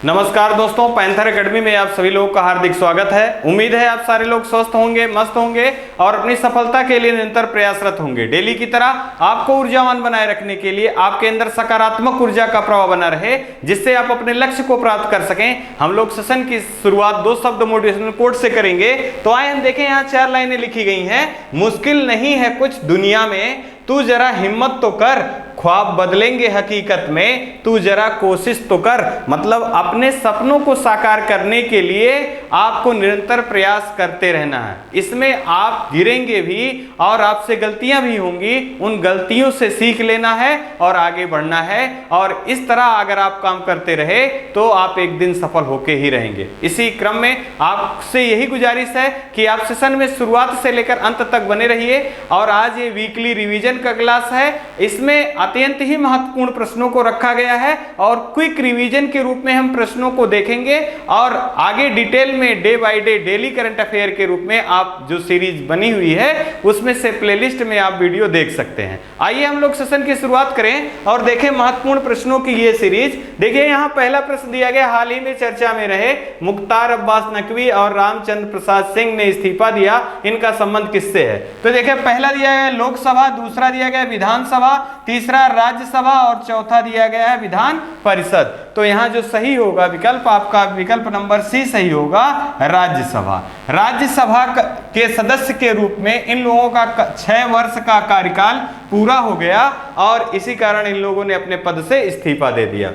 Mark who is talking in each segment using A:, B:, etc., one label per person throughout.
A: नमस्कार दोस्तों, panther academy में आप सभी लोगों का हार्दिक स्वागत है। उम्मीद है आप सारे लोग स्वस्थ होंगे, मस्त होंगे और अपनी सफलता के लिए निरंतर प्रयासरत होंगे। डेली की तरह आपको ऊर्जावान बनाए रखने के लिए आपके अंदर सकारात्मक ऊर्जा का प्रवाह बना रहे, जिससे आप अपने लक्ष्य को प्राप्त कर सकें। हम लोग सेशन की शुरुआत 2 शब्द मोटिवेशनल कोट से करेंगे। तो आए हम देखें, यहाँ 4 लाइनें लिखी गई हैं। मुश्किल नहीं है कुछ दुनिया में, तू जरा हिम्मत तो कर, ख्वाब बदलेंगे हकीकत में, तू जरा कोशिश तो कर। मतलब अपने सपनों को साकार करने के लिए आपको निरंतर प्रयास करते रहना है। इसमें आप गिरेंगे भी और आपसे गलतियां भी होंगी, उन गलतियों से सीख लेना है और आगे बढ़ना है। और इस तरह अगर आप काम करते रहे तो आप एक दिन सफल होके ही रहेंगे। इसी क्रम में आपसे यही गुजारिश है कि आप सेशन में शुरुआत से लेकर अंत तक बने रहिए। और आज ये वीकली रिवीजन का क्लास है। इसमें अत्यंत ही महत्वपूर्ण प्रश्नों को रखा गया है और क्विक रिवीजन के रूप में हम प्रश्नों को देखेंगे और आगे डिटेल में day by day daily current affair के रूप में आप जो सीरीज बनी हुई है उसमें से प्लेलिस्ट में आप वीडियो देख सकते हैं। आइए हम लोग सेशन की शुरुआत करें और देखें महत्वपूर्ण प्रश्नों की ये सीरीज। देखिए, यहाँ पहला प्रश्न दिया गया, हाल ही में चर्चा में रहे मुख्तार अब्बास नकवी और रामचंद्र प्रसाद सिंह ने इस्तीफा दिया, इनका संबंध किससे है? तो देखिए, पहला दिया गया लोकसभा, दूसरा दिया गया विधानसभा, तीसरा राज्यसभा और चौथा दिया गया है विधान परिषद। तो यहाँ जो सही होगा विकल्प, आपका विकल्प नंबर सी सही होगा, राज्यसभा। राज्यसभा के सदस्य के रूप में इन लोगों का 6 वर्ष का कार्यकाल पूरा हो गया और इसी कारण इन लोगों ने अपने पद से इस्तीफा दे दिया।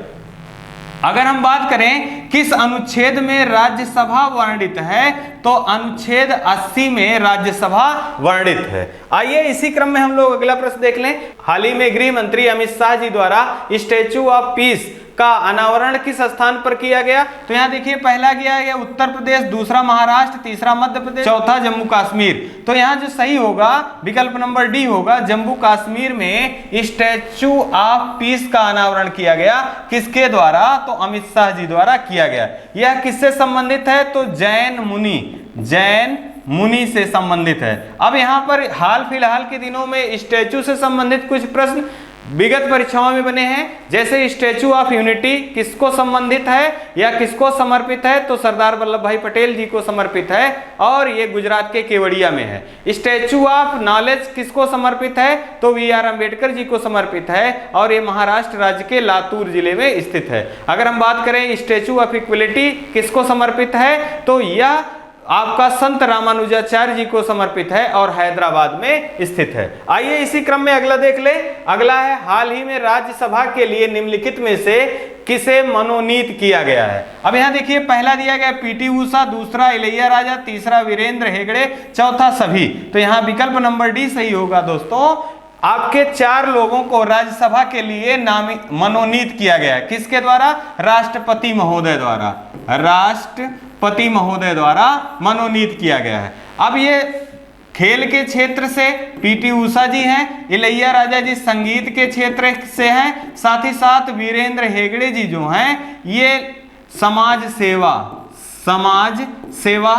A: अगर हम बात करें किस अनुच्छेद में राज्यसभा वर्णित है, तो अनुच्छेद 80 में राज्यसभा वर्णित है। आइए इसी क्रम में हम लोग अगला प्रश्न देख लें। हाल ही में गृह मंत्री अमित शाह जी द्वारा स्टैच्यू ऑफ पीस का अनावरण किस स्थान पर किया गया? तो यहाँ देखिए, पहला गया है उत्तर प्रदेश, दूसरा महाराष्ट्र, तीसरा मध्य प्रदेश, चौथा जम्मू कश्मीर। तो यहाँ जो सही होगा विकल्प नंबर डी होगा, जम्मू कश्मीर में स्टैच्यू ऑफ पीस का अनावरण किया गया। किसके द्वारा? तो अमित शाह जी द्वारा किया गया। यह किससे संबंधित है? तो जैन मुनि से संबंधित है। अब यहाँ पर हाल फिलहाल के दिनों में स्टैच्यू से संबंधित कुछ प्रश्न विगत परीक्षाओं में बने हैं। जैसे स्टैच्यू ऑफ यूनिटी किसको संबंधित है या किसको समर्पित है? तो सरदार वल्लभ भाई पटेल जी को समर्पित है और ये गुजरात के केवड़िया में है। स्टैच्यू ऑफ नॉलेज किसको समर्पित है? तो वी.आर. अम्बेडकर जी को समर्पित है और ये महाराष्ट्र राज्य के लातूर जिले में स्थित है। अगर हम बात करें स्टैच्यू ऑफ इक्वलिटी किसको समर्पित है, तो यह आपका संत रामानुजाचार्य जी को समर्पित है और हैदराबाद में स्थित है। आइए इसी क्रम में अगला देख ले। अगला है, हाल ही में राज्यसभा के लिए निम्नलिखित में से किसे मनोनीत किया गया है? अब यहाँ देखिए, पहला दिया गया पीटी ऊषा, दूसरा इलैयाराजा, तीसरा वीरेंद्र हेगड़े, चौथा सभी। तो यहाँ विकल्प नंबर डी सही होगा। दोस्तों, आपके 4 लोगों को राज्यसभा के लिए मनोनीत किया गया है। किसके द्वारा? राष्ट्रपति महोदय द्वारा, राष्ट्रपति महोदय द्वारा मनोनीत किया गया है। अब ये खेल के क्षेत्र से पीटी ऊषा जी हैं, इलैयाराजा जी संगीत के क्षेत्र से हैं, साथ ही साथ वीरेंद्र हेगड़े जी जो हैं ये समाज सेवा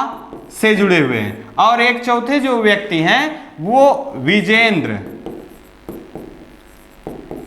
A: से जुड़े हुए हैं। और एक चौथे जो व्यक्ति हैं वो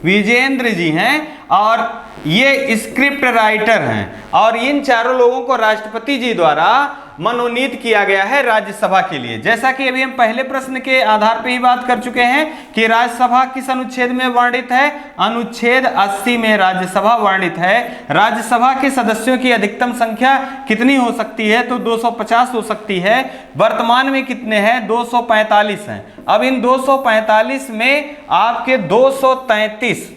A: विजेंद्र जी हैं और ये स्क्रिप्ट राइटर हैं। और इन चारों लोगों को राष्ट्रपति जी द्वारा मनोनीत किया गया है राज्यसभा के लिए। जैसा कि अभी हम पहले प्रश्न के आधार पर ही बात कर चुके हैं कि राज्यसभा किस अनुच्छेद में वर्णित है? अनुच्छेद 80 में राज्यसभा वर्णित है। राज्यसभा के सदस्यों की अधिकतम संख्या कितनी हो सकती है? तो 250 हो सकती है। वर्तमान में कितने हैं? 245 हैं। अब इन 245 में आपके 233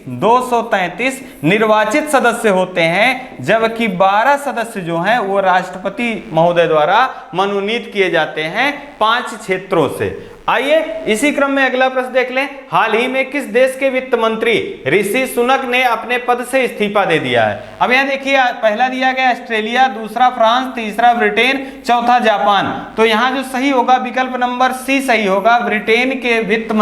A: निर्वाचित सदस्य होते हैं, जबकि 12 सदस्य जो हैं वो राष्ट्रपति महोदय द्वारा मनोनीत किए जाते हैं 5 क्षेत्रों से। आइए इसी क्रम में अगला प्रश्न देख लें। हाल ही में किस देश के वित्त मंत्री ऋषि सुनक ने अपने पद से इस्तीफा दे दिया है? अब यहाँ देखिए, पहला दिया गया ऑस्ट्रेलिया, दूसरा फ्रांस, तीसरा ब्रिटेन, चौथा जापान। तो यहाँ जो सही होगा विकल्प नंबर सी सही होगा। ब्रिटेन के वित्त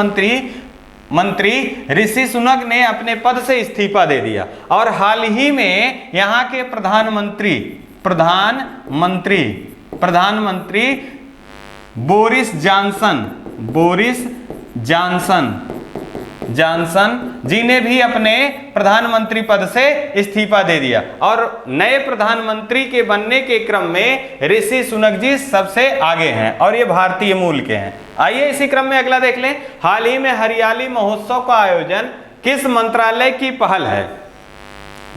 A: मंत्री ऋषि सुनक ने अपने पद से इस्तीफा दे दिया। और हाल ही में यहाँ के प्रधानमंत्री बोरिस जॉनसन जॉनसन जी ने भी अपने प्रधानमंत्री पद से इस्तीफा दे दिया और नए प्रधानमंत्री के बनने के क्रम में ऋषि सुनक जी सबसे आगे हैं और ये भारतीय मूल के हैं। आइए इसी क्रम में अगला देख लें। हाल ही में हरियाली महोत्सव का आयोजन किस मंत्रालय की पहल है?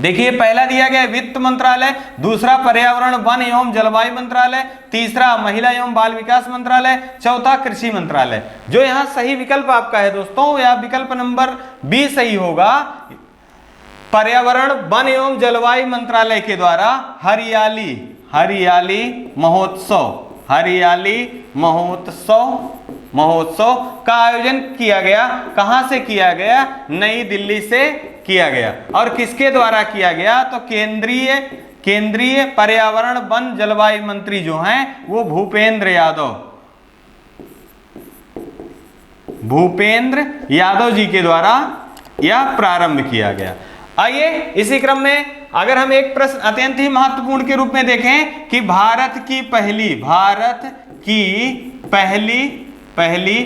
A: देखिए पहला दिया गया वित्त मंत्रालय, दूसरा पर्यावरण वन एवं जलवायु मंत्रालय, तीसरा महिला एवं बाल विकास मंत्रालय, चौथा कृषि मंत्रालय। जो यहाँ सही विकल्प आपका है दोस्तों, यह विकल्प नंबर बी सही होगा। पर्यावरण वन एवं जलवायु मंत्रालय के द्वारा हरियाली महोत्सव का आयोजन किया गया। कहां से किया गया? नई दिल्ली से किया गया। और किसके द्वारा किया गया? तो केंद्रीय पर्यावरण वन जलवायु मंत्री जो हैं वो भूपेंद्र यादव जी के द्वारा यह प्रारंभ किया गया। आइए इसी क्रम में अगर हम एक प्रश्न अत्यंत ही महत्वपूर्ण के रूप में देखें कि भारत की पहली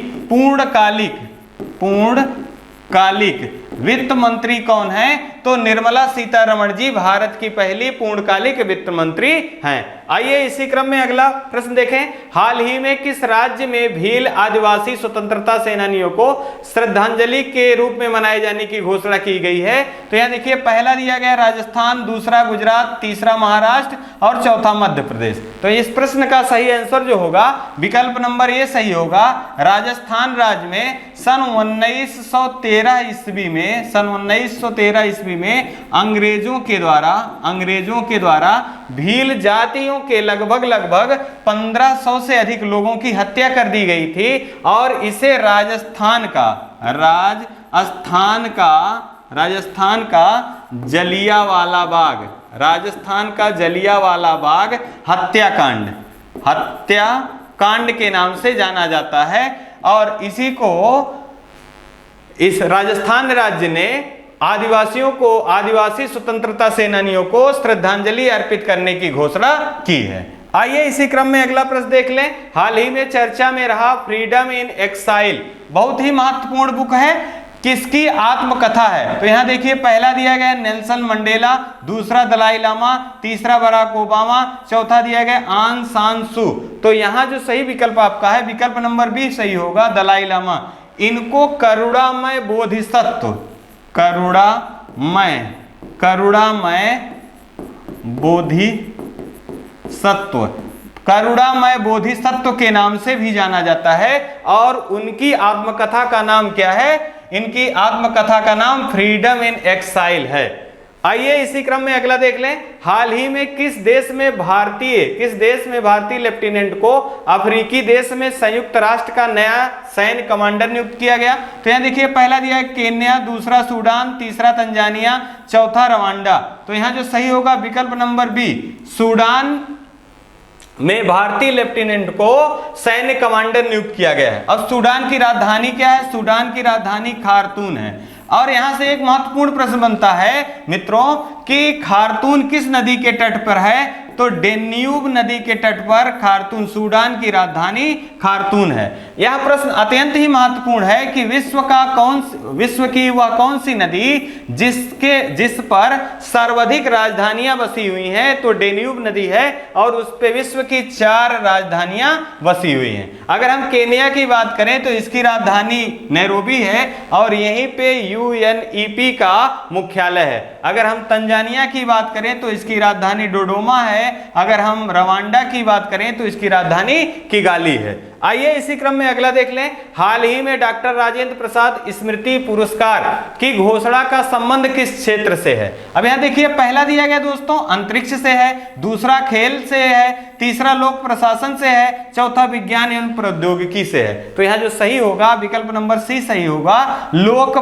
A: पूर्णकालिक वित्त मंत्री कौन है? तो निर्मला सीतारमण जी भारत की पहली पूर्णकालिक वित्त मंत्री हैं। आइए इसी क्रम में अगला प्रश्न देखें। हाल ही में किस राज्य में भील आदिवासी स्वतंत्रता सेनानियों को श्रद्धांजलि के रूप में मनाए जाने की घोषणा की गई है? तो यहाँ देखिए पहला दिया गया राजस्थान, दूसरा गुजरात, तीसरा महाराष्ट्र और चौथा मध्य प्रदेश। तो इस प्रश्न का सही आंसर जो होगा विकल्प नंबर ए सही होगा। राजस्थान राज्य में सन 1913 ईस्वी में अंग्रेजों के द्वारा भील जातियों के लगभग 1500 से अधिक लोगों की हत्या कर दी गई थी और इसे राजस्थान का जलियांवाला बाग हत्याकांड के नाम से जाना जाता है। और इसी को इस राजस्थान राज्य ने आदिवासी स्वतंत्रता सेनानियों को श्रद्धांजलि अर्पित करने की घोषणा की है। आइए इसी क्रम में अगला प्रश्न देख लें। हाल ही में चर्चा में रहा फ्रीडम इन एक्साइल बहुत ही महत्वपूर्ण बुक है। किसकी आत्मकथा है? तो यहाँ देखिए पहला दिया गया नेल्सन मंडेला, दूसरा दलाई लामा, तीसरा बराक ओबामा, चौथा दिया गया आन सान सू। तो यहाँ जो सही विकल्प आपका है विकल्प नंबर बी सही होगा, दलाई लामा। इनको करुणामय बोधिसत्व के नाम से भी जाना जाता है। और उनकी आत्मकथा का नाम क्या है? इनकी आत्मकथा का नाम फ्रीडम इन एक्साइल है। आइए इसी क्रम में अगला देख लें। हाल ही में किस देश में भारतीय लेफ्टिनेंट को अफ्रीकी देश में संयुक्त राष्ट्र का नया सैन्य कमांडर नियुक्त किया गया? तो यहाँ देखिए पहला दिया है केन्या, दूसरा सूडान, तीसरा तंजानिया, चौथा रवांडा। तो यहाँ जो सही होगा विकल्प नंबर बी, सूडान में भारतीय लेफ्टिनेंट को सैन्य कमांडर नियुक्त किया गया है। अब सूडान की राजधानी क्या है? सूडान की राजधानी खार्तूम है। और यहां से एक महत्वपूर्ण प्रश्न बनता है मित्रों कि खार्तूम किस नदी के तट पर है? तो डेन्यूब नदी के तट पर खार्तूम, सूडान की राजधानी खार्तूम है। यह प्रश्न अत्यंत ही महत्वपूर्ण है कि विश्व की वह कौन सी नदी जिस पर सर्वाधिक राजधानियां बसी हुई हैं? तो डेन्यूब नदी है और उस पे विश्व की 4 राजधानियां बसी हुई हैं। अगर हम केन्या की बात करें तो इसकी राजधानी नैरोबी है और यहीं पे UNEP का मुख्यालय है। अगर हम तंजानिया की बात करें तो इसकी राजधानी डोडोमा है। अगर हम रवांडा की बात करें तो इसकी राजधानी किगाली है। आइए इसी क्रम में अगला देख लें। हाल ही में डॉक्टर राजेंद्र प्रसाद स्मृति पुरस्कार की घोषणा का संबंध किस क्षेत्र से है? अब यहां देखिए पहला दिया गया दोस्तों अंतरिक्ष से है, दूसरा खेल से है, तीसरा लोक प्रशासन से है, चौथा विज्ञान एवं प्रौद्योगिकी से है। तो यहाँ जो सही होगा विकल्प नंबर सी सही होगा, लोक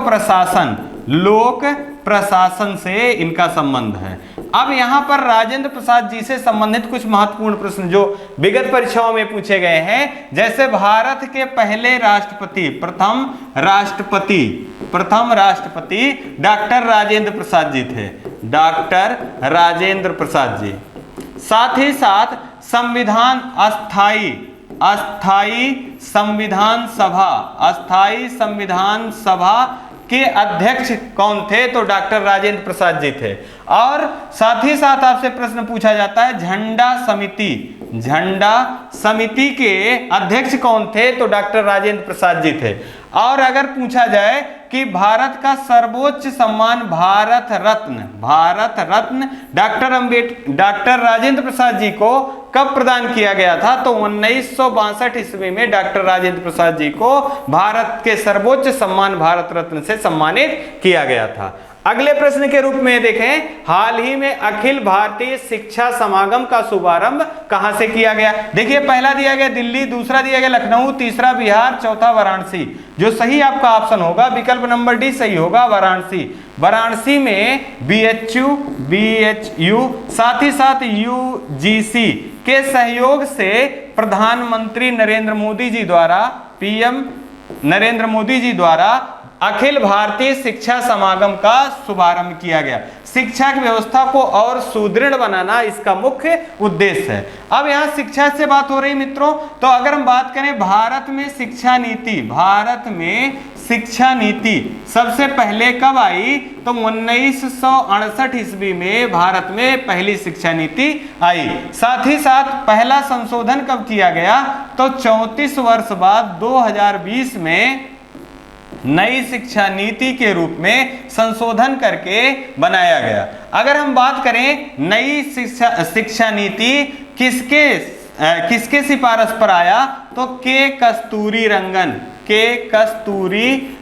A: प्रशासन से इनका संबंध है। अब यहाँ पर राजेंद्र प्रसाद जी से संबंधित कुछ महत्वपूर्ण प्रश्न जो विगत परीक्षाओं में पूछे गए हैं, जैसे भारत के पहले प्रथम राष्ट्रपति डॉक्टर राजेंद्र प्रसाद जी थे, डॉक्टर राजेंद्र प्रसाद जी। साथ ही साथ अस्थाई संविधान सभा के अध्यक्ष कौन थे? तो डॉक्टर राजेंद्र प्रसाद जी थे। और साथ ही साथ आपसे प्रश्न पूछा जाता है झंडा समिति के अध्यक्ष कौन थे? तो डॉक्टर राजेंद्र प्रसाद जी थे। और अगर पूछा जाए कि भारत का सर्वोच्च सम्मान भारत रत्न डॉक्टर राजेंद्र प्रसाद जी को कब प्रदान किया गया था? तो 1962 ईस्वी में डॉक्टर राजेंद्र प्रसाद जी को भारत के सर्वोच्च सम्मान भारत रत्न से सम्मानित किया गया था। अगले प्रश्न के रूप में देखें, हाल ही में अखिल भारतीय शिक्षा समागम का शुभारंभ कहां से किया गया? देखिए, पहला दिया गया दिल्ली, दूसरा दिया गया लखनऊ, तीसरा बिहार, चौथा वाराणसी। जो सही आपका ऑप्शन होगा विकल्प नंबर डी सही होगा, वाराणसी में BHU साथ ही साथ UGC के सहयोग से प्रधानमंत्री नरेंद्र मोदी जी द्वारा, PM नरेंद्र मोदी जी द्वारा अखिल भारतीय शिक्षा समागम का शुभारंभ किया गया। शिक्षा की व्यवस्था को और सुदृढ़ बनाना इसका मुख्य उद्देश्य है। अब यहाँ शिक्षा से बात हो रही मित्रों, तो अगर हम बात करें भारत में शिक्षा नीति सबसे पहले कब आई? तो 1968 ईस्वी में भारत में पहली शिक्षा नीति आई। साथ ही साथ पहला संशोधन कब किया गया? तो 34 वर्ष बाद 2020 में नई शिक्षा नीति के रूप में संशोधन करके बनाया गया। अगर हम बात करें नई शिक्षा नीति किसके सिफारिश पर आया? तो के कस्तूरी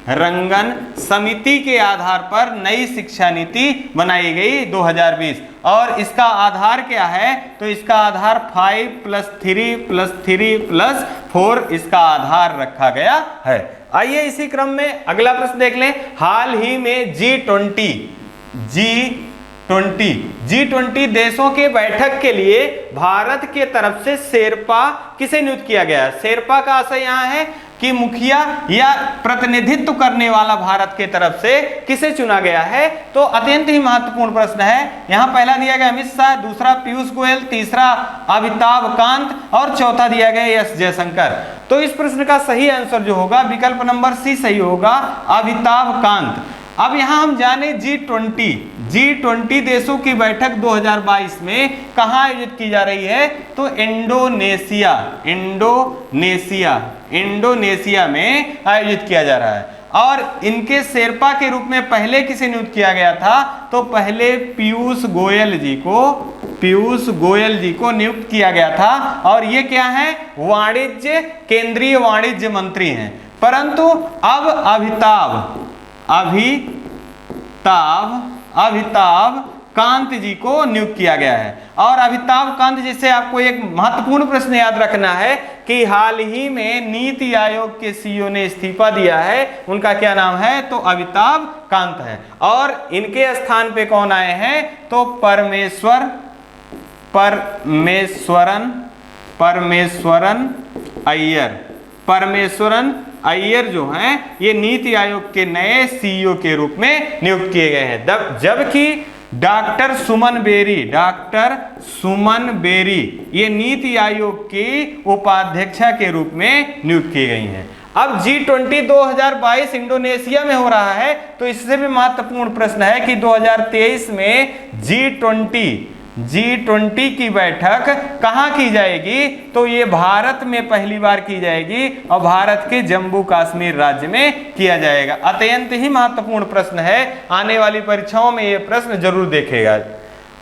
A: रंगन समिति के आधार पर नई शिक्षा नीति बनाई गई 2020। और इसका आधार क्या है? तो इसका आधार 5+3+3+4 इसका आधार रखा गया है। आइए इसी क्रम में अगला प्रश्न देख लें। हाल ही में G20 देशों के बैठक के लिए भारत के तरफ से शेरपा किसे नियुक्त किया गया? शेरपा का आशय यहाँ है कि मुखिया या प्रतिनिधित्व करने वाला भारत के तरफ से किसे चुना गया है? तो अत्यंत ही महत्वपूर्ण प्रश्न है। यहाँ पहला दिया गया अमित शाह, दूसरा पीयूष गोयल, तीसरा अमिताभ कांत और चौथा दिया गया एस जयशंकर। तो इस प्रश्न का सही आंसर जो होगा विकल्प नंबर सी सही होगा, अमिताभ कांत। अब यहाँ हम जाने G20 देशों की बैठक 2022 में कहाँ आयोजित की जा रही है? तो इंडोनेशिया में आयोजित किया जा रहा है। और इनके शेरपा के रूप में पहले किसे नियुक्त किया गया था? तो पहले पीयूष गोयल जी को नियुक्त किया गया था। और ये क्या है? केंद्रीय वाणिज्य मंत्री हैं। परंतु अब अमिताभ कांत जी को नियुक्त किया गया है। और अमिताभ कांत जी से आपको एक महत्वपूर्ण प्रश्न याद रखना है कि हाल ही में नीति आयोग के CEO ने इस्तीफा दिया है। उनका क्या नाम है? तो अमिताभ कांत है। और इनके स्थान पे कौन आए हैं? तो परमेश्वरन अय्यर जो हैं ये नीति आयोग के नए CEO के रूप में नियुक्त किए गए हैं। जबकि डॉक्टर सुमन बेरी ये नीति आयोग की उपाध्यक्षा के रूप में नियुक्त की गई हैं। अब G20 2022 इंडोनेशिया में हो रहा है, तो इससे भी महत्वपूर्ण प्रश्न है कि 2023 में G20 की बैठक कहाँ की जाएगी? तो ये भारत में पहली बार की जाएगी और भारत के जम्मू कश्मीर राज्य में किया जाएगा। अत्यंत ही महत्वपूर्ण प्रश्न है, आने वाली परीक्षाओं में ये प्रश्न जरूर देखेगा।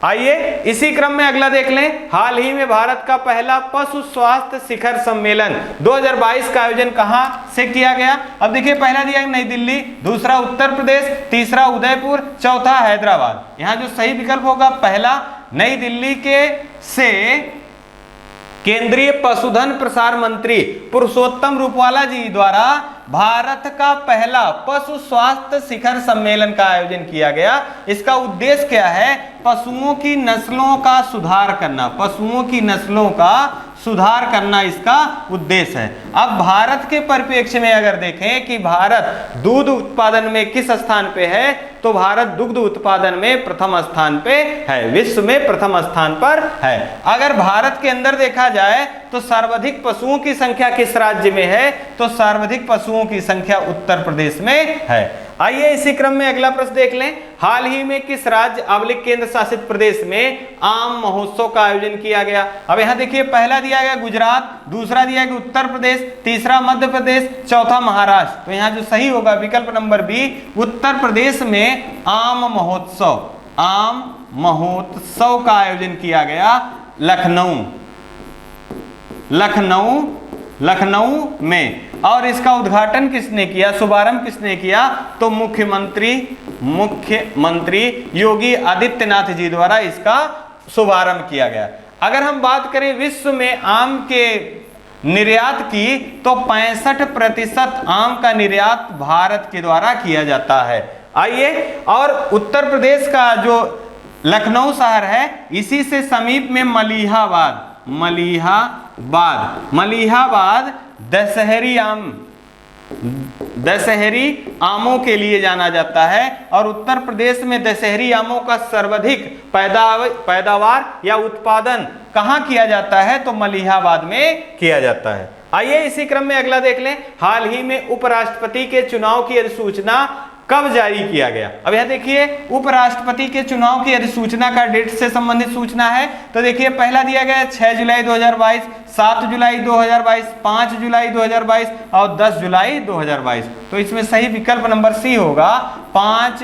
A: आइए इसी क्रम में अगला देख लें। हाल ही में भारत का पहला पशु स्वास्थ्य शिखर सम्मेलन 2022 का आयोजन कहां से किया गया? अब देखिए, पहला दिया नई दिल्ली, दूसरा उत्तर प्रदेश, तीसरा उदयपुर, चौथा हैदराबाद। यहां जो सही विकल्प होगा पहला नई दिल्ली से केंद्रीय पशुधन प्रसार मंत्री पुरुषोत्तम रूपाला जी द्वारा भारत का पहला पशु स्वास्थ्य शिखर सम्मेलन का आयोजन किया गया। इसका उद्देश्य क्या है? पशुओं की नस्लों का सुधार करना इसका उद्देश्य है। अब भारत के परिप्रेक्ष्य में अगर देखें कि भारत दूध उत्पादन में किस स्थान पे है, तो भारत दुग्ध उत्पादन में प्रथम स्थान पे है, विश्व में प्रथम स्थान पर है। अगर भारत के अंदर देखा जाए तो सर्वाधिक पशुओं की संख्या किस राज्य में है? तो सर्वाधिक पशुओं की संख्या उत्तर प्रदेश में है। आइए इसी क्रम में अगला प्रश्न देख लें। हाल ही में किस राज्य अवलिक केंद्र शासित प्रदेश में आम महोत्सव का आयोजन किया गया? अब यहाँ देखिए, पहला दिया गया गुजरात, दूसरा दिया गया उत्तर प्रदेश, तीसरा मध्य प्रदेश, चौथा महाराष्ट्र। तो यहाँ जो सही होगा विकल्प नंबर बी, उत्तर प्रदेश में आम महोत्सव का आयोजन किया गया लखनऊ में। और इसका उद्घाटन किसने किया, शुभारंभ किसने किया? तो मुख्यमंत्री योगी आदित्यनाथ जी द्वारा इसका शुभारंभ किया गया। अगर हम बात करें विश्व में आम के निर्यात की, तो 65% आम का निर्यात भारत के द्वारा किया जाता है। आइए, और उत्तर प्रदेश का जो लखनऊ शहर है, इसी से समीप में मलिहाबाद दशहरी आमों के लिए जाना जाता है। और उत्तर प्रदेश में दशहरी आमों का सर्वाधिक पैदावार या उत्पादन कहाँ किया जाता है? तो मलिहाबाद में किया जाता है। आइए इसी क्रम में अगला देख लें। हाल ही में उपराष्ट्रपति के चुनाव की अधिसूचना कब जारी किया गया? अब यह देखिए, उपराष्ट्रपति के चुनाव की अधिसूचना का डेट से संबंधित सूचना है। तो देखिए, पहला दिया गया 6 जुलाई 2022, 7 जुलाई 2022, 5 जुलाई 2022 और 10 जुलाई 2022। तो इसमें सही विकल्प नंबर सी होगा, 5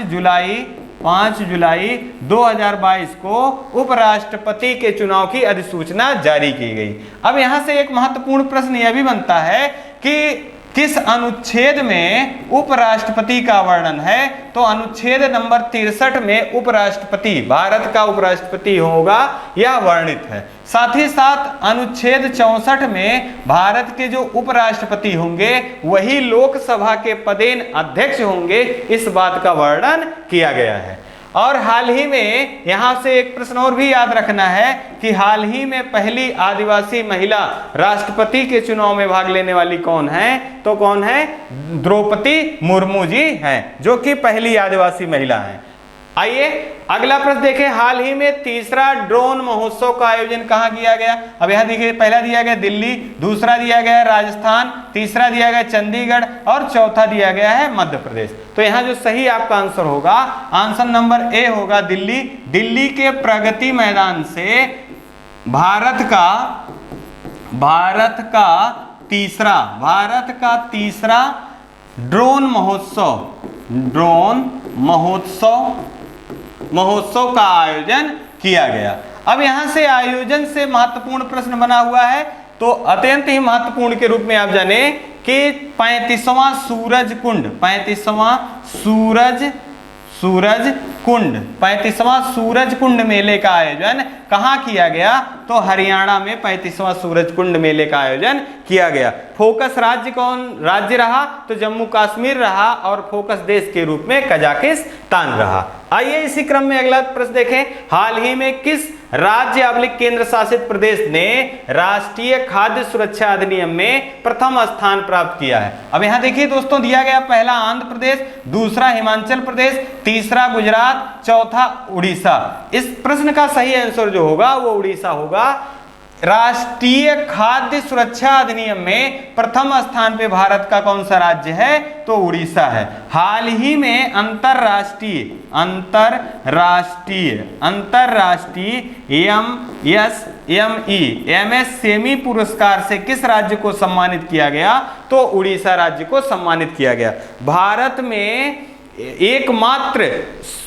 A: जुलाई 2022 को उपराष्ट्रपति के चुनाव की अधिसूचना जारी की गई। अब यहां से एक महत्वपूर्ण प्रश्न यह भी बनता है कि किस अनुच्छेद में उपराष्ट्रपति का वर्णन है? तो अनुच्छेद नंबर 63 में उपराष्ट्रपति, भारत का उपराष्ट्रपति होगा, यह वर्णित है। साथ ही साथ अनुच्छेद 64 में भारत के जो उपराष्ट्रपति होंगे वही लोकसभा के पदेन अध्यक्ष होंगे, इस बात का वर्णन किया गया है। और हाल ही में यहां से एक प्रश्न और भी याद रखना है कि हाल ही में पहली आदिवासी महिला राष्ट्रपति के चुनाव में भाग लेने वाली कौन है? तो कौन है? द्रौपदी मुर्मू जी हैं, जो कि पहली आदिवासी महिला हैं। आइए अगला प्रश्न देखें। हाल ही में तीसरा ड्रोन महोत्सव का आयोजन कहाँ किया गया? अब यहाँ देखिए, पहला दिया गया दिल्ली, दूसरा दिया गया राजस्थान, तीसरा दिया गया चंडीगढ़ और चौथा दिया गया है मध्य प्रदेश। तो यहाँ जो सही आपका आंसर होगा, आंसर नंबर ए होगा दिल्ली। दिल्ली के प्रगति मैदान से भारत का तीसरा ड्रोन महोत्सव का आयोजन किया गया। अब यहां से आयोजन से महत्वपूर्ण प्रश्न बना हुआ है, तो अत्यंत ही महत्वपूर्ण के रूप में आप जाने कि 35वां सूरज कुंड मेले का आयोजन कहाँ किया गया? तो हरियाणा में 35वां सूरज कुंड मेले का आयोजन किया गया। फोकस राज्य कौन राज्य रहा? तो जम्मू कश्मीर रहा, और फोकस देश के रूप में कजाकिस्तान रहा। आइए इसी क्रम में अगला प्रश्न देखें। हाल ही में किस राज्य अवलिक केंद्र शासित प्रदेश ने राष्ट्रीय खाद्य सुरक्षा अधिनियम में प्रथम स्थान प्राप्त किया है? अब यहाँ देखिए दोस्तों, दिया गया पहला आंध्र प्रदेश, दूसरा हिमाचल प्रदेश, तीसरा गुजरात, चौथा उड़ीसा। इस प्रश्न का सही आंसर जो होगा वो उड़ीसा होगा। राष्ट्रीय खाद्य सुरक्षा अधिनियम में प्रथम स्थान पे भारत का कौन सा राज्य है? तो उड़ीसा है। हाल ही में अंतरराष्ट्रीय एमएसएमई पुरस्कार से किस राज्य को सम्मानित किया गया? तो उड़ीसा राज्य को सम्मानित किया गया। भारत में एकमात्र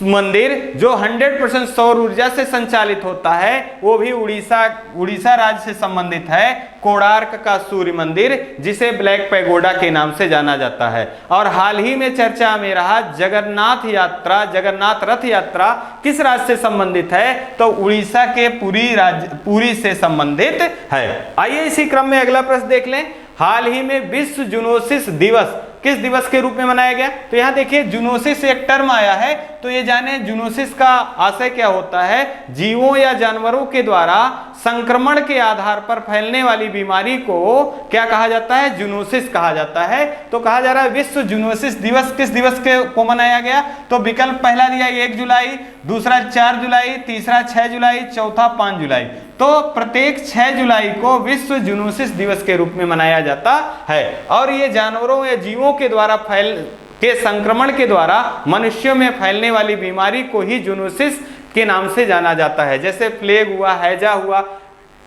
A: मंदिर जो 100% सौर ऊर्जा से संचालित होता है वो भी उड़ीसा राज्य से संबंधित है, कोणार्क का सूर्य मंदिर, जिसे ब्लैक पैगोडा के नाम से जाना जाता है। और हाल ही में चर्चा में रहा जगन्नाथ रथ यात्रा किस राज्य से संबंधित है? तो उड़ीसा के पुरी से संबंधित है। आइए इसी क्रम में अगला प्रश्न देख लें। हाल ही में विश्व जूनोसिस दिवस किस दिवस के रूप में मनाया गया? तो यहाँ देखिए, जूनोसिस एक टर्म आया है, तो ये जाने जूनोसिस का आशय क्या होता है? जीवों या जानवरों के द्वारा संक्रमण के आधार पर फैलने वाली बीमारी को क्या कहा जाता है? जूनोसिस कहा जाता है। तो कहा जा रहा है विश्व जूनोसिस दिवस किस दिवस को मनाया गया? तो विकल्प पहला दिया 1 जुलाई, दूसरा 4 जुलाई, तीसरा 6 जुलाई, चौथा 5 जुलाई। तो प्रत्येक 6 जुलाई को विश्व जूनोसिस दिवस के रूप में मनाया जाता है। और ये जानवरों या जीवों के द्वारा के संक्रमण के द्वारा मनुष्यों में फैलने वाली बीमारी को ही जूनोसिस के नाम से जाना जाता है, जैसे प्लेग हुआ, हैजा हुआ,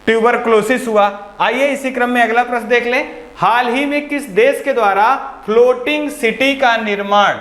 A: ट्यूबरक्लोसिस हुआ। आइए इसी क्रम में अगला प्रश्न देख लें। हाल ही में किस देश के द्वारा फ्लोटिंग सिटी का निर्माण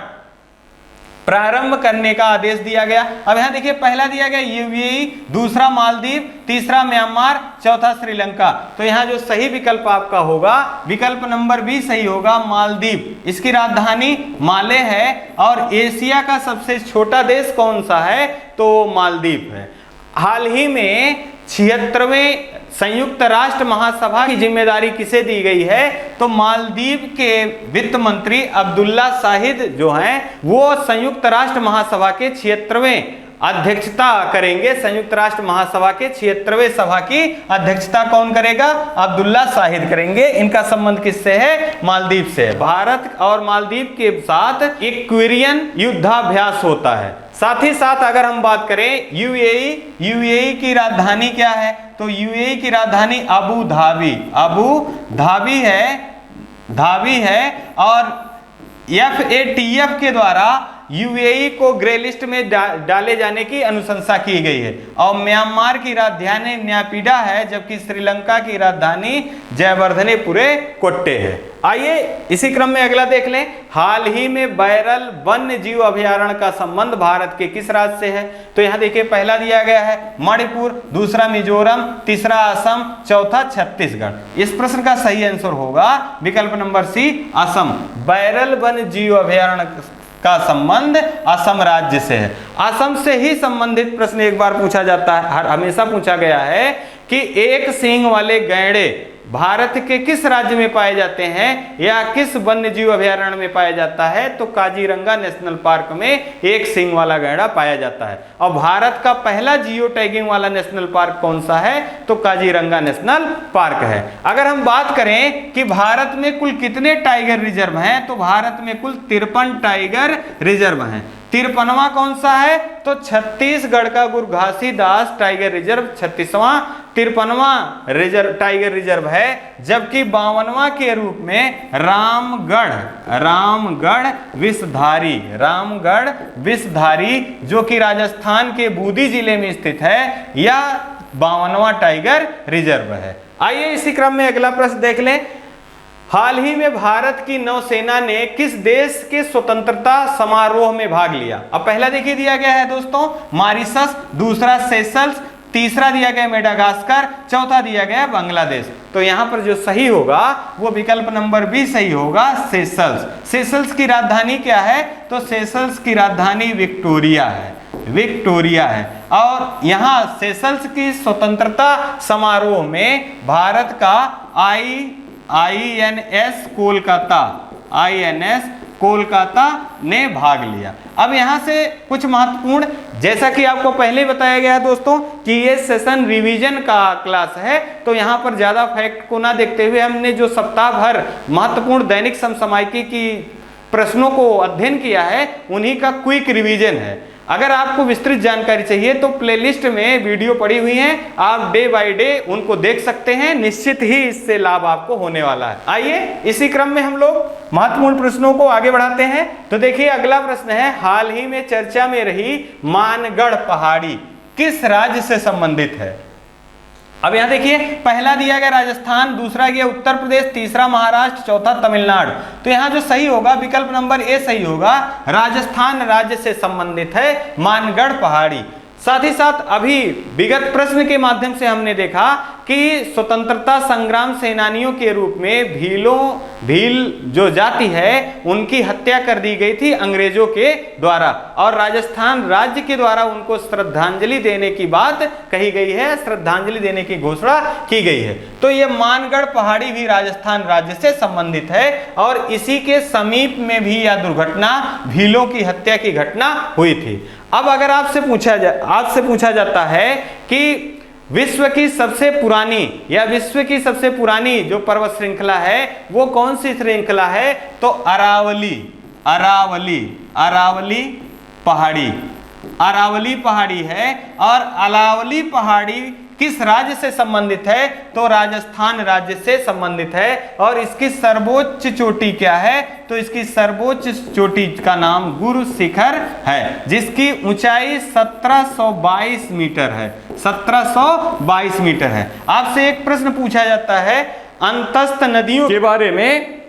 A: प्रारंभ करने का आदेश दिया गया? अब यहां देखिए, पहला दिया गया यूएई, दूसरा मालदीव, तीसरा म्यांमार, चौथा श्रीलंका। तो यहां जो सही विकल्प आपका होगा, विकल्प नंबर बी सही होगा, मालदीव। इसकी राजधानी माले है। और एशिया का सबसे छोटा देश कौन सा है? तो मालदीव है। हाल ही में 76वें संयुक्त राष्ट्र महासभा की जिम्मेदारी किसे दी गई है? तो मालदीव के वित्त मंत्री अब्दुल्ला शाहिद जो हैं, वो संयुक्त राष्ट्र महासभा के 76वें अध्यक्षता करेंगे। संयुक्त राष्ट्र महासभा के 76वें सभा की अध्यक्षता कौन करेगा? अब्दुल्ला शाहिद करेंगे। इनका संबंध किससे है? मालदीव से। भारत और मालदीव के साथ एक्वेरियन युद्धाभ्यास होता है। साथ ही साथ अगर हम बात करें यूएई की राजधानी क्या है? तो यूएई की राजधानी अबू धाबी है। और FATF के द्वारा यूएई को ग्रे लिस्ट में डाले जाने की अनुशंसा की गई है। और म्यांमार की राजधानी न्यापिडा है, जबकि श्रीलंका की राजधानी जयवर्धनेपुरे कोट्टे है। आइए इसी क्रम में अगला देख लें। हाल ही में बैरल वन्य जीव अभयारण्य का संबंध भारत के किस राज्य से है? तो यहाँ देखिए, पहला दिया गया है मणिपुर, दूसरा मिजोरम, तीसरा असम, चौथा छत्तीसगढ़। इस प्रश्न का सही आंसर होगा विकल्प नंबर सी, असम। बैरल वन्य जीव अभयारण्य का संबंध असम राज्य से है। असम से ही संबंधित प्रश्न एक बार पूछा जाता है, हमेशा पूछा गया है कि एक सींग वाले गैंडे भारत के किस राज्य में पाए जाते हैं या किस वन्य जीव अभयारण्य में पाया जाता है? तो काजीरंगा नेशनल पार्क में एक सींग वाला गैंडा पाया जाता है। और भारत का पहला जियो टैगिंग वाला नेशनल पार्क कौन सा है? तो काजीरंगा नेशनल पार्क है। अगर हम बात करें कि भारत में कुल कितने टाइगर रिजर्व हैं, तो भारत में कुल 53 टाइगर रिजर्व हैं। 53वां कौन सा है? तो छत्तीसगढ़ का गुरु घासीदास टाइगर रिजर्व 36वां 53वां टाइगर रिजर्व है। जबकि 52वां के रूप में रामगढ़ विषधारी जो कि राजस्थान के बूंदी जिले में स्थित है, यह 52वां टाइगर रिजर्व है। आइए इसी क्रम में अगला प्रश्न देख लें। हाल ही में भारत की नौसेना ने किस देश के स्वतंत्रता समारोह में भाग लिया? अब पहला देखिए दिया गया है दोस्तों मॉरिशस, दूसरा सेशल्स, तीसरा दिया गया मेडागास्कर, चौथा दिया गया बांग्लादेश। तो यहां पर जो सही होगा वो विकल्प नंबर बी सही होगा, सेशल्स। सेशल्स की राजधानी क्या है? तो सेशल्स की राजधानी विक्टोरिया है। और यहां सेशल्स की स्वतंत्रता समारोह में भारत का INS कोलकाता ने भाग लिया। अब यहां से कुछ महत्वपूर्ण, जैसा कि आपको पहले बताया गया है दोस्तों कि ये सेशन रिवीजन का क्लास है, तो यहां पर ज्यादा फैक्ट को ना देखते हुए हमने जो सप्ताह भर महत्वपूर्ण दैनिक समसामयिकी की प्रश्नों को अध्ययन किया है उन्हीं का क्विक रिवीजन है। अगर आपको विस्तृत जानकारी चाहिए तो प्लेलिस्ट में वीडियो पड़ी हुई हैं, आप डे बाय डे उनको देख सकते हैं, निश्चित ही इससे लाभ आपको होने वाला है। आइए इसी क्रम में हम लोग महत्वपूर्ण प्रश्नों को आगे बढ़ाते हैं। तो देखिए अगला प्रश्न है, हाल ही में चर्चा में रही मानगढ़ पहाड़ी किस राज्य से संबंधित है? अब यहां देखिए, पहला दिया गया राजस्थान, दूसरा गया उत्तर प्रदेश, तीसरा महाराष्ट्र, चौथा तमिलनाडु। तो यहां जो सही होगा विकल्प नंबर ए सही होगा, राजस्थान राज्य से संबंधित है मानगढ़ पहाड़ी। साथ ही साथ अभी विगत प्रश्न के माध्यम से हमने देखा कि स्वतंत्रता संग्राम सेनानियों के रूप में भील जो जाति है उनकी हत्या कर दी गई थी अंग्रेजों के द्वारा, और राजस्थान राज्य के द्वारा उनको श्रद्धांजलि देने की बात कही गई है, श्रद्धांजलि देने की घोषणा की गई है। तो ये मानगढ़ पहाड़ी भी राजस्थान राज्य से संबंधित है और इसी के समीप में भी यह दुर्घटना भीलों की हत्या की घटना हुई थी। अब अगर आपसे पूछा जाता है कि विश्व की सबसे पुरानी जो पर्वत श्रृंखला है वो कौन सी श्रृंखला है? तो अरावली पहाड़ी। अरावली पहाड़ी है। और अरावली पहाड़ी किस राज्य से संबंधित है? तो राजस्थान राज्य से संबंधित है। और इसकी सर्वोच्च चोटी क्या है? तो इसकी सर्वोच्च चोटी का नाम गुरु शिखर है, जिसकी ऊंचाई 1722 मीटर है। 1722 मीटर है। आपसे एक प्रश्न पूछा जाता है अंतस्थ नदियों के बारे में,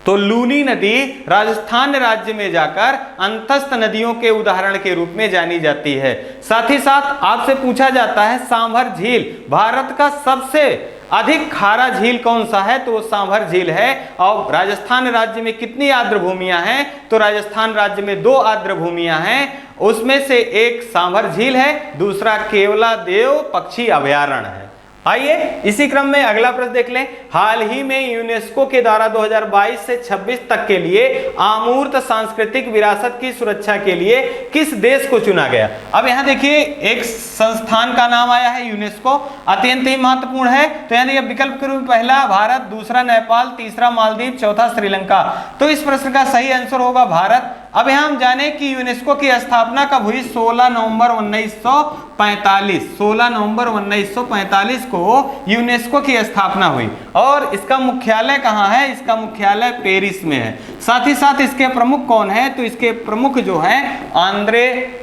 A: तो लूनी नदी राजस्थान राज्य में जाकर अंतस्थ नदियों के उदाहरण के रूप में जानी जाती है। साथ ही साथ आपसे पूछा जाता है सांभर झील भारत का सबसे अधिक खारा झील कौन सा है? तो वो सांभर झील है। और राजस्थान राज्य में कितनी आर्द्र भूमियां हैं? तो राजस्थान राज्य में 2 आर्द्र भूमियां हैं। उसमें से एक सांभर झील है, दूसरा केवलादेव पक्षी अभयारण्य है। आइए इसी क्रम में अगला प्रश्न देख लें। हाल ही में यूनेस्को के द्वारा 2022 से 26 तक के लिए अमूर्त सांस्कृतिक विरासत की सुरक्षा के लिए किस देश को चुना गया? अब यहाँ देखिए एक संस्थान का नाम आया है यूनेस्को, अत्यंत ही महत्वपूर्ण है। तो यानी विकल्प के रूप में पहला भारत, दूसरा नेपाल, तीसरा मालदीव, चौथा श्रीलंका। तो इस प्रश्न का सही आंसर होगा भारत। अब यहाँ हम जाने कि यूनेस्को की स्थापना कब हुई? 16 नवंबर 1945। 16 नवंबर 1945 को यूनेस्को की स्थापना हुई। और इसका मुख्यालय कहाँ है? इसका मुख्यालय पेरिस में है। साथ ही साथ इसके प्रमुख कौन है? तो इसके प्रमुख जो है आंद्रे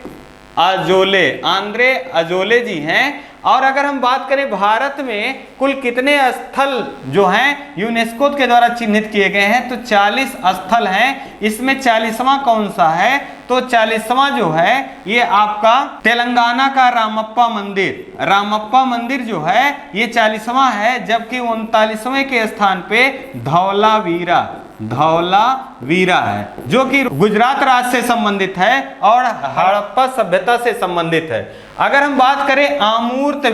A: अजोले जी हैं। और अगर हम बात करें भारत में कुल कितने स्थल जो हैं यूनेस्को के द्वारा चिन्हित किए गए हैं, तो 40 स्थल हैं। इसमें 40वां कौन सा है? तो 40वां जो है ये आपका तेलंगाना का रामप्पा मंदिर जो है ये 40वां है। जबकि 39वें के स्थान पे धौलावीरा है, जो कि गुजरात राज्य से संबंधित है और हड़प्पा सभ्यता से संबंधित है। अगर हम बात करें अमूर्त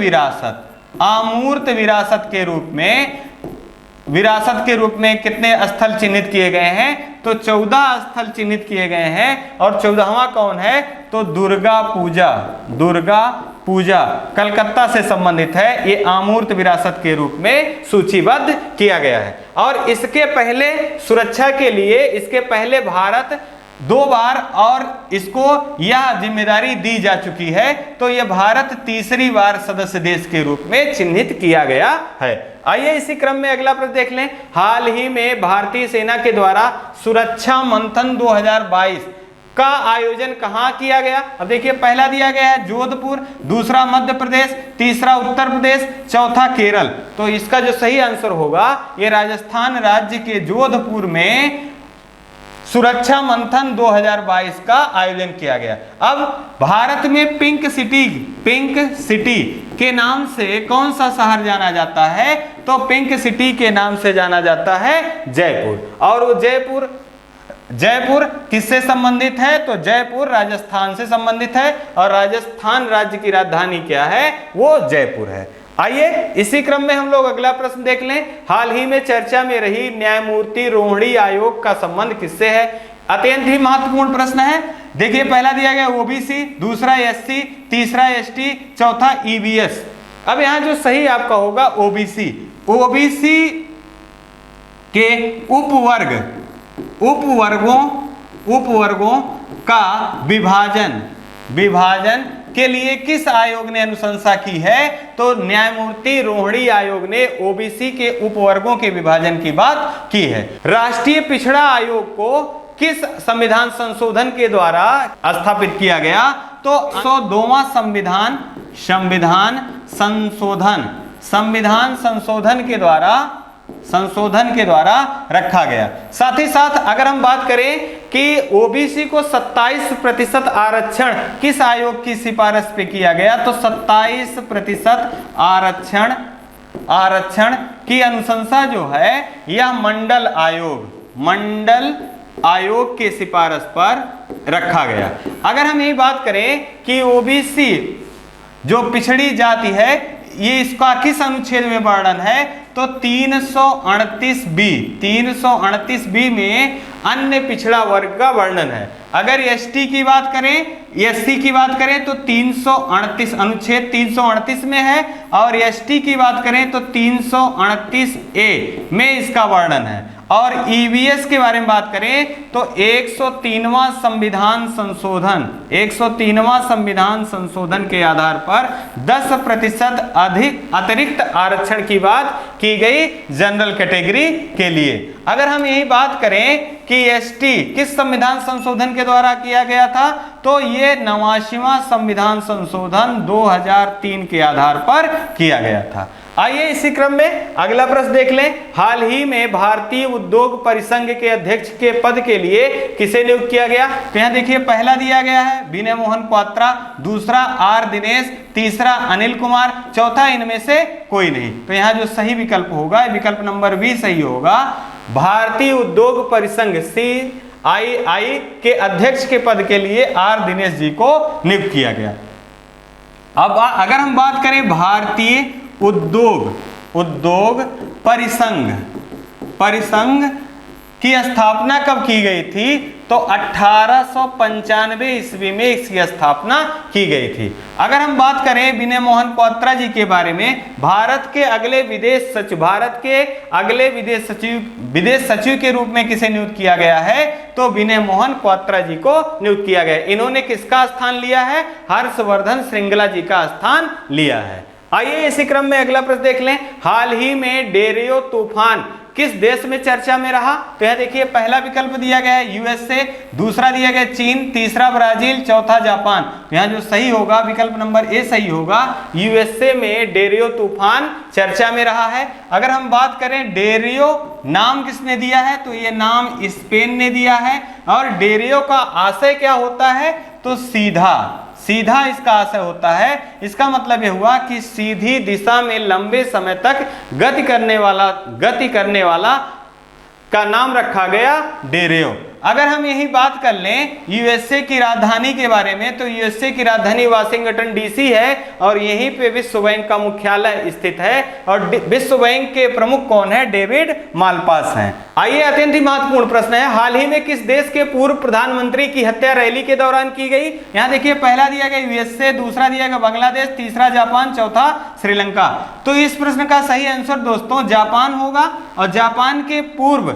A: विरासत के रूप में कितने स्थल चिन्हित किए गए हैं? तो 14 स्थल चिन्हित किए गए हैं। और 14वां कौन है? तो दुर्गा पूजा कलकत्ता से संबंधित है। ये अमूर्त विरासत के रूप में सूचीबद्ध किया गया है। और इसके पहले सुरक्षा के लिए इसके पहले भारत 2 बार और इसको यह जिम्मेदारी दी जा चुकी है। तो यह भारत तीसरी बार सदस्य देश के रूप में चिन्हित किया गया है। आइए इसी क्रम में अगला प्रश्न देख लें। हाल ही में भारतीय सेना के द्वारा सुरक्षा मंथन 2022 का आयोजन कहां किया गया? अब देखिए पहला दिया गया है जोधपुर, दूसरा मध्य प्रदेश, तीसरा उत्तर प्रदेश, चौथा केरल। तो इसका जो सही आंसर होगा ये राजस्थान राज्य के जोधपुर में सुरक्षा मंथन 2022 का आयोजन किया गया। अब भारत में पिंक सिटी के नाम से कौन सा शहर जाना जाता है? तो पिंक सिटी के नाम से जाना जाता है जयपुर। और वो जयपुर किससे संबंधित है? तो जयपुर राजस्थान से संबंधित है। और राजस्थान राज्य की राजधानी क्या है? वो जयपुर है। आइए इसी क्रम में हम लोग अगला प्रश्न देख लें। हाल ही में चर्चा में रही न्यायमूर्ति रोहिणी आयोग का संबंध किससे है? अत्यंत ही महत्वपूर्ण प्रश्न है। देखिए पहला दिया गया ओबीसी, दूसरा एससी, तीसरा एसटी, चौथा ईबीएस। अब यहां जो सही आपका होगा ओबीसी के उपवर्गों का विभाजन के लिए किस आयोग ने अनुशंसा की है? तो न्यायमूर्ति रोहिणी आयोग ने ओबीसी के उपवर्गों के विभाजन की बात की है। राष्ट्रीय पिछड़ा आयोग को किस संविधान संशोधन के द्वारा स्थापित किया गया? तो 102वां संविधान संशोधन के द्वारा रखा गया। साथ ही साथ अगर हम बात करें कि ओबीसी को 27% आरक्षण किस आयोग की सिफारिश पे किया गया? तो 27% आरक्षण की अनुशंसा जो है यह मंडल आयोग के सिफारिश पर रखा गया। अगर हम यही बात करें कि ओबीसी जो पिछड़ी जाति है ये इसका किस अनुच्छेद में वर्णन है? तो 338B में अन्य पिछड़ा वर्ग का वर्णन है। अगर एससी की बात करें तो 338 अनुच्छेद 338 में है। और एसटी की बात करें तो 338A में इसका वर्णन है। और ईवीएस के बारे में बात करें तो 103वां संविधान संशोधन, 103वां संविधान संशोधन के आधार पर 10% अधिक अतिरिक्त आरक्षण की बात की गई जनरल कैटेगरी के लिए। अगर हम यही बात करें कि एसटी किस संविधान संशोधन के द्वारा किया गया था, तो ये 89वां संविधान संशोधन 2003 के आधार पर किया गया था। आइए इसी क्रम में अगला प्रश्न देख लें। हाल ही में भारतीय उद्योग परिसंघ के अध्यक्ष के पद के लिए किसे नियुक्त किया गया? तो यहाँ देखिए पहला दिया गया है विनय मोहन क्वात्रा, दूसरा आर दिनेश, तीसरा अनिल कुमार, चौथा इनमें से कोई नहीं। तो यहाँ जो सही विकल्प होगा, विकल्प नंबर बी सही होगा। भारतीय उद्योग परिसंघ CII के अध्यक्ष के पद के लिए आर दिनेश जी को नियुक्त किया गया। अब अगर हम बात करें भारतीय उद्योग परिसंघ की स्थापना कब की गई थी, तो 1895 ईस्वी में इसकी स्थापना की गई थी। अगर हम बात करें विनय मोहन क्वात्रा जी के बारे में, भारत के अगले विदेश सचिव के रूप में किसे नियुक्त किया गया है, तो विनय मोहन क्वात्रा जी को नियुक्त किया गया। इन्होंने किसका स्थान लिया है? हर्षवर्धन श्रृंगला जी का स्थान लिया है। आइए इसी क्रम में अगला प्रश्न देख लें। हाल ही में डेरियो तूफान किस देश में चर्चा में रहा? तो यह देखिए पहला विकल्प दिया गया है यूएसए, दूसरा दिया गया चीन, तीसरा ब्राजील, चौथा जापान। तो यहाँ जो सही होगा विकल्प नंबर ए सही होगा। यूएसए में डेरियो तूफान चर्चा में रहा है। अगर हम बात करें डेरियो नाम किसने दिया है, तो ये नाम स्पेन ने दिया है। और डेरियो का आशय क्या होता है, तो सीधा इसका आशय होता है। इसका मतलब यह हुआ कि सीधी दिशा में लंबे समय तक गति करने वाला का नाम रखा गया डेरियो। अगर हम यही बात कर लें यूएसए की राजधानी के बारे में, तो यूएसए की राजधानी वाशिंगटन डीसी है और यहीं पे विश्व बैंक का मुख्यालय स्थित है। और विश्व बैंक के प्रमुख कौन है? डेविड मालपास हैं। आइए अत्यंत ही महत्वपूर्ण प्रश्न है, हाल ही में किस देश के पूर्व प्रधानमंत्री की हत्या रैली के दौरान की गई? यहाँ देखिए पहला दिया गया यूएसए, दूसरा दिया गया बांग्लादेश, तीसरा जापान, चौथा श्रीलंका। तो इस प्रश्न का सही आंसर दोस्तों जापान होगा। और जापान के पूर्व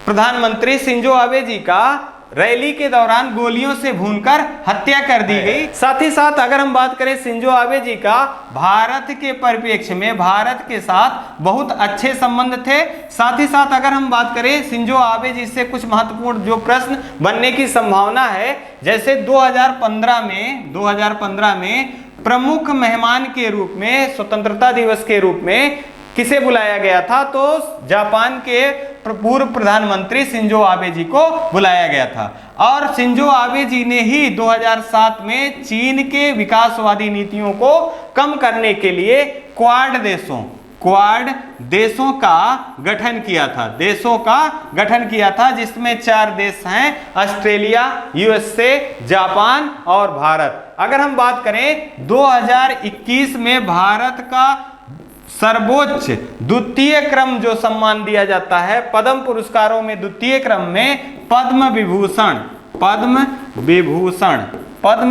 A: प्रधानमंत्री शिंजो आबे जी का रैली के दौरान गोलियों से भूनकर हत्या कर दी गई। साथ ही साथ अगर हम बात करें शिंजो आबे जी का भारत के परिप्रेक्ष्य में भारत के साथ बहुत अच्छे संबंध थे। साथ ही साथ अगर हम बात करें शिंजो आबे जी से कुछ महत्वपूर्ण जो प्रश्न बनने की संभावना है, जैसे 2015 में प्रमुख मेहमान के रूप में स्वतंत्रता दिवस के रूप में किसे बुलाया गया था, तो जापान के पूर्व प्रधानमंत्री शिंजो आबे जी को बुलाया गया था। और शिंजो आबे जी ने ही 2007 में चीन के विकासवादी नीतियों को कम करने के लिए क्वाड देशों का गठन किया था, जिसमें 4 देश हैं, ऑस्ट्रेलिया, यूएसए, जापान और भारत। अगर हम बात करें 2021 में भारत का सर्वोच्च द्वितीय क्रम जो सम्मान दिया जाता है पद्म पुरस्कारों में, द्वितीय क्रम में पद्म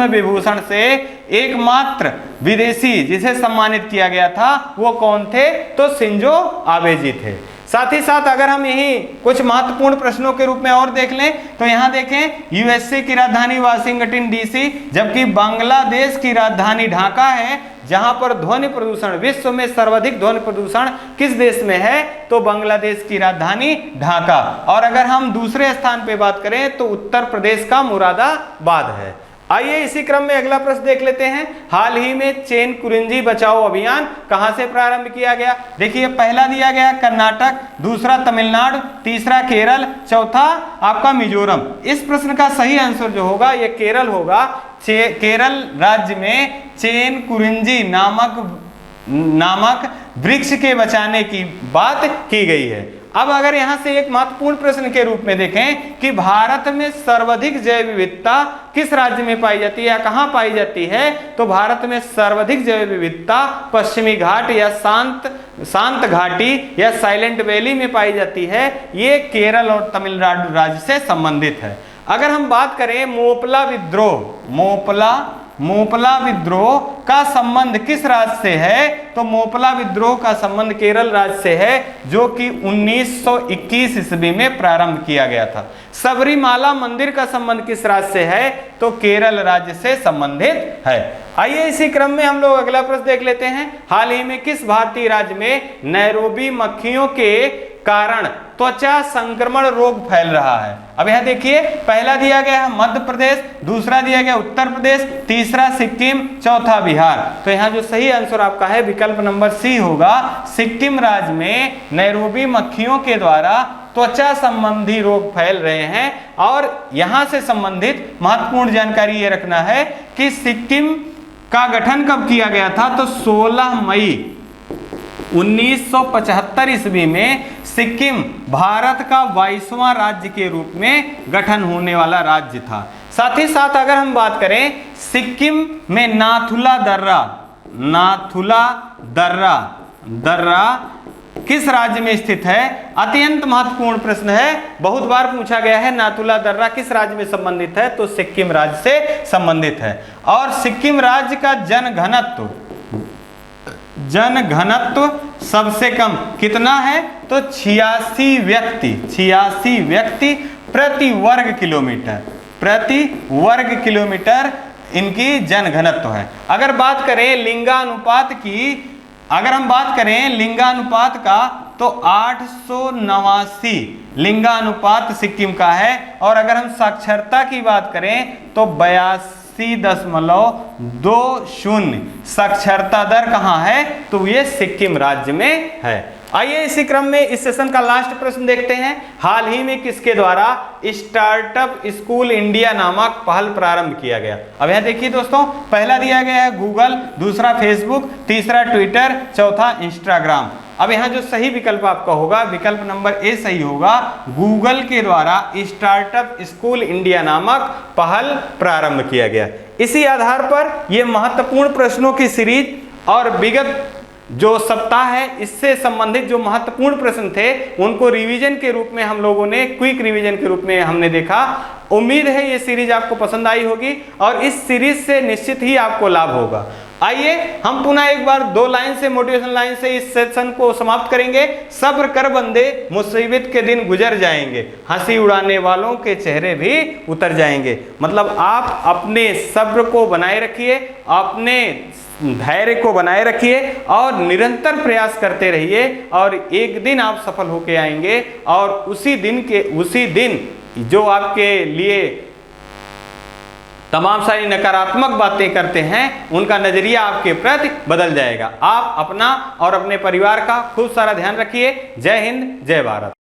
A: विभूषण से एकमात्र विदेशी जिसे सम्मानित किया गया था वो कौन थे, तो शिंजो आबे जी थे। साथ ही साथ अगर हम यही कुछ महत्वपूर्ण प्रश्नों के रूप में और देख लें, तो यहाँ देखें यूएसए की राजधानी वाशिंगटन डीसी, जबकि बांग्लादेश की राजधानी ढाका है। जहां पर ध्वनि प्रदूषण, विश्व में सर्वाधिक ध्वनि प्रदूषण किस देश में है, तो बांग्लादेश की राजधानी ढाका। और अगर हम दूसरे स्थान पे बात करें तो उत्तर प्रदेश का मुरादाबाद है। आइए इसी क्रम में अगला प्रश्न देख लेते हैं। हाल ही में चेन कुरिंजी बचाओ अभियान कहां से प्रारंभ किया गया? देखिए पहला दिया गया कर्नाटक, दूसरा तमिलनाडु, तीसरा केरल, चौथा आपका मिजोरम। इस प्रश्न का सही आंसर जो होगा ये केरल होगा। केरल राज्य में चेन कुरिंजी नामक वृक्ष के बचाने की बात की गई है। अब अगर यहां से एक महत्वपूर्ण प्रश्न के रूप में देखें कि भारत में सर्वाधिक जैव विविधता किस राज्य में पाई जाती है या कहां पाई जाती है, तो भारत में सर्वाधिक जैव विविधता पश्चिमी घाट या शांत घाटी या साइलेंट वैली में पाई जाती है। ये केरल और तमिलनाडु राज्य से संबंधित है। अगर हम बात करें मोपला मोपला विद्रोह का संबंध किस राज्य से है? तो मोपला विद्रोह का संबंध केरल राज्य से है, जो कि 1921 ईस्वी में प्रारंभ किया गया था। सबरीमाला मंदिर का संबंध किस राज्य से है? तो केरल राज्य से संबंधित है। आइए इसी क्रम में हम लोग अगला प्रश्न देख लेते हैं। हाल ही में किस भारतीय राज्य में नैरोबी मक्खियों के कारण त्वचा संक्रमण रोग फैल रहा है? अब यहां देखिए, पहला दिया गया है मध्य प्रदेश, दूसरा दिया गया उत्तर प्रदेश, तीसरा सिक्किम, चौथा बिहार। तो यहाँ जो सही आंसर आपका है विकल्प नंबर सी होगा। सिक्किम राज्य में नैरोबी मक्खियों के द्वारा त्वचा संबंधी रोग फैल रहे हैं। और यहां से संबंधित महत्वपूर्ण जानकारी ये रखना है कि सिक्किम का गठन कब किया गया था? तो 16 मई 1975 ईस्वी में सिक्किम भारत का 22वां राज्य के रूप में गठन होने वाला राज्य था। साथ ही साथ अगर हम बात करें सिक्किम में नाथुला दर्रा किस राज्य में स्थित है? अत्यंत महत्वपूर्ण प्रश्न है, बहुत बार पूछा गया है। नाथुला दर्रा किस राज्य में संबंधित है? तो सिक्किम राज्य से संबंधित है। और सिक्किम राज्य का जनघनत्व सबसे कम कितना है? तो 86 व्यक्ति प्रति वर्ग किलोमीटर इनकी जनघनत्व है। अगर बात करें लिंगानुपात का तो 889 लिंगानुपात सिक्किम का है। और अगर हम साक्षरता की बात करें तो 82.20 साक्षरता दर कहाँ है? तो ये सिक्किम राज्य में है। आइए इसी क्रम में इस सेशन का लास्ट प्रश्न देखते हैं। हाल ही में किसके द्वारा स्टार्टअप स्कूल इंडिया नामक पहल प्रारंभ किया गया? अब यहाँ देखिए दोस्तों, पहला दिया गया है गूगल, दूसरा फेसबुक, तीसरा ट्विटर, चौथा इंस्टाग्राम। अब यहाँ जो सही विकल्प आपका होगा विकल्प नंबर ए सही होगा। गूगल के द्वारा स्टार्टअप स्कूल इंडिया नामक पहल प्रारंभ किया गया। इसी आधार पर ये महत्वपूर्ण प्रश्नों की सीरीज और विगत जो सप्ताह है इससे संबंधित जो महत्वपूर्ण प्रश्न थे उनको रिवीजन के रूप में हम लोगों ने क्विक रिवीजन के रूप में हमने देखा। उम्मीद है ये सीरीज आपको पसंद आई होगी और इस सीरीज से निश्चित ही आपको लाभ होगा। आइए हम पुनः एक बार 2 लाइन से मोटिवेशन लाइन से इस सेशन को समाप्त करेंगे। सब्र कर बंदे, मुसीबत के दिन गुजर जाएंगे, हंसी उड़ाने वालों के चेहरे भी उतर जाएंगे। मतलब आप अपने सब्र को बनाए रखिए, अपने धैर्य को बनाए रखिए और निरंतर प्रयास करते रहिए और एक दिन आप सफल होके आएंगे। और उसी दिन जो आपके लिए तमाम सारी नकारात्मक बातें करते हैं उनका नजरिया आपके प्रति बदल जाएगा। आप अपना और अपने परिवार का खूब सारा ध्यान रखिए। जय हिंद, जय भारत।